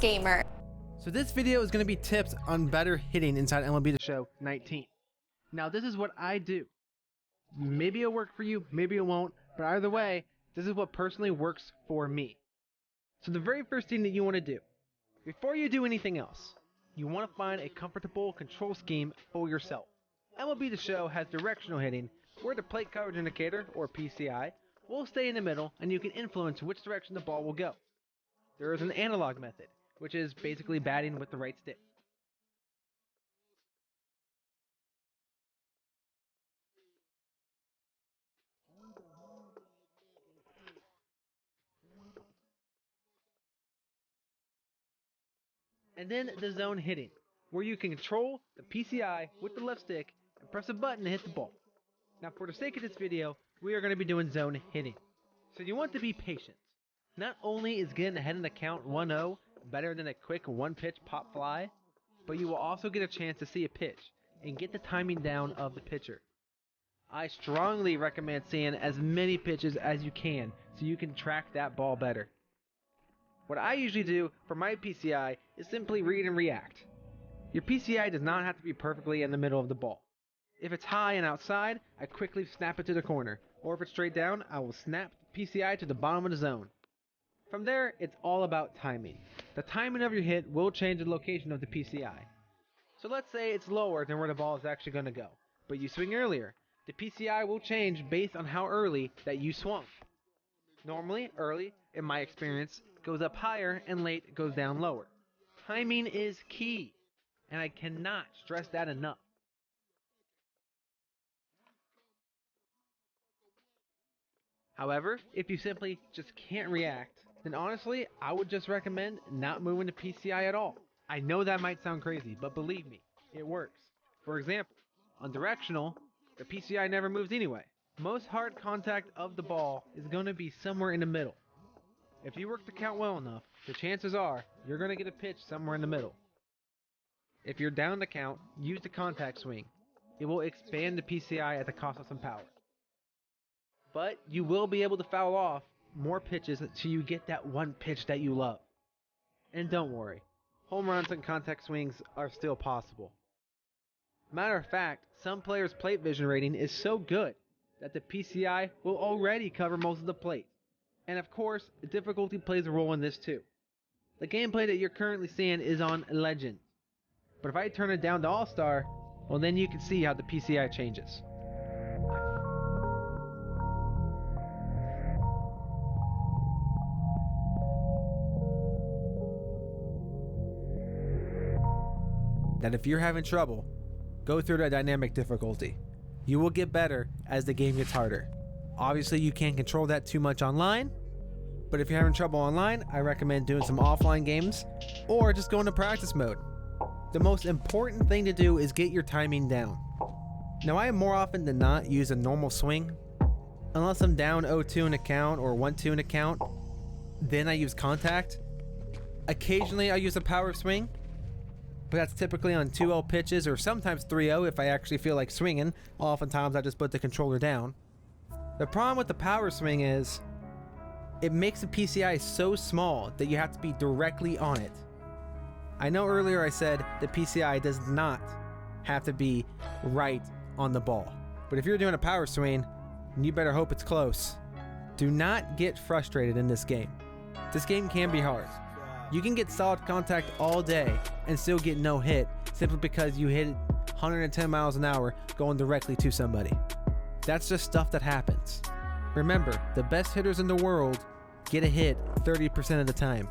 gamer. So this video is going to be tips on better hitting inside MLB The Show 19. Now this is what I do. Maybe it'll work for you, maybe it won't, but either way, this is what personally works for me. So the very first thing that you want to do, before you do anything else, you want to find a comfortable control scheme for yourself. MLB The Show has directional hitting, where the plate coverage indicator, or PCI, will stay in the middle and you can influence which direction the ball will go. There is an analog method, which is basically batting with the right stick. And then the zone hitting, where you can control the PCI with the left stick and press a button to hit the ball. Now for the sake of this video, we are going to be doing zone hitting. So you want to be patient. Not only is getting ahead in the count 1-0 better than a quick one-pitch pop fly, but you will also get a chance to see a pitch and get the timing down of the pitcher. I strongly recommend seeing as many pitches as you can so you can track that ball better. What I usually do for my PCI is simply read and react. Your PCI does not have to be perfectly in the middle of the ball. If it's high and outside, I quickly snap it to the corner, or if it's straight down, I will snap the PCI to the bottom of the zone. From there, it's all about timing. The timing of your hit will change the location of the PCI. So let's say it's lower than where the ball is actually going to go, but you swing earlier. The PCI will change based on how early that you swung. Normally, early, in my experience, goes up higher and late goes down lower. Timing is key, and I cannot stress that enough. However, if you simply just can't react, then honestly, I would just recommend not moving the PCI at all. I know that might sound crazy, but believe me, it works. For example, on directional, the PCI never moves anyway. Most hard contact of the ball is going to be somewhere in the middle. If you work the count well enough, the chances are you're going to get a pitch somewhere in the middle. If you're down the count, use the contact swing. It will expand the PCI at the cost of some power. But you will be able to foul off more pitches until you get that one pitch that you love. And don't worry, home runs and contact swings are still possible. Matter of fact, some players' plate vision rating is so good that the PCI will already cover most of the plate. And of course, difficulty plays a role in this too. The gameplay that you're currently seeing is on Legend. But if I turn it down to All-Star, well then you can see how the PCI changes. That if you're having trouble, go through the dynamic difficulty. You will get better as the game gets harder. Obviously you can't control that too much online, but if you're having trouble online, I recommend doing some offline games or just go into practice mode. The most important thing to do is get your timing down. Now I more often than not use a normal swing. Unless I'm down 0-2 in a count or 1-2 in a count, then I use contact. Occasionally I use a power swing, but that's typically on 2-0 pitches or sometimes 3-0 if I actually feel like swinging. Oftentimes I just put the controller down. The problem with the power swing is it makes the PCI so small that you have to be directly on it. I know earlier I said the PCI does not have to be right on the ball, but if you're doing a power swing, you better hope it's close. Do not get frustrated in this game. This game can be hard. You can get solid contact all day and still get no hit simply because you hit 110 miles an hour going directly to somebody. That's just stuff that happens. Remember, the best hitters in the world get a hit 30% of the time.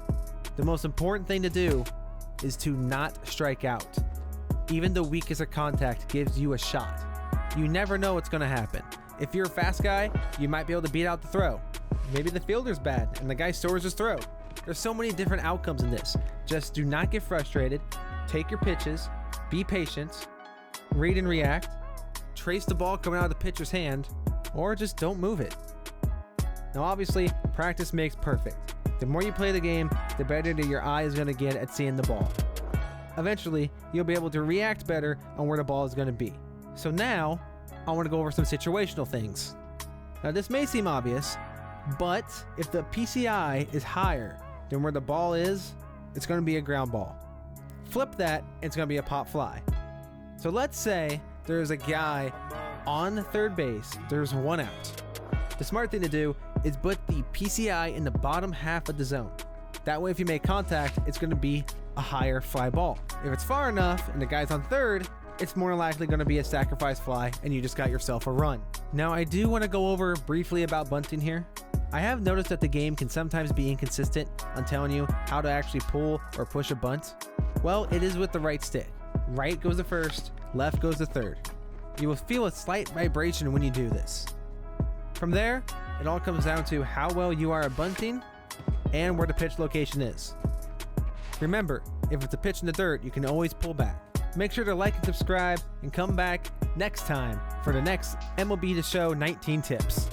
The most important thing to do is to not strike out. Even the weakest of contact gives you a shot. You never know what's going to happen. If you're a fast guy, you might be able to beat out the throw. Maybe the fielder's bad and the guy stores his throw. There's so many different outcomes in this. Just do not get frustrated. Take your pitches. Be patient. Read and react. Trace the ball coming out of the pitcher's hand. Or just don't move it. Now obviously, practice makes perfect. The more you play the game, the better that your eye is going to get at seeing the ball. Eventually, you'll be able to react better on where the ball is going to be. So now, I want to go over some situational things. Now this may seem obvious, but if the PCI is higher than where the ball is, it's going to be a ground ball. Flip that, it's going to be a pop fly. So let's say there's a guy on third base, there's one out. The smart thing to do is put the PCI in the bottom half of the zone. That way if you make contact, it's going to be a higher fly ball. If it's far enough and the guy's on third, it's more likely going to be a sacrifice fly and you just got yourself a run. Now I do want to go over briefly about bunting here. I have noticed that the game can sometimes be inconsistent on telling you how to actually pull or push a bunt. Well, it is with the right stick. Right goes to first, left goes to third. You will feel a slight vibration when you do this. From there, it all comes down to how well you are at bunting and where the pitch location is. Remember, if it's a pitch in the dirt, you can always pull back. Make sure to like and subscribe and come back next time for the next MLB The Show 19 tips.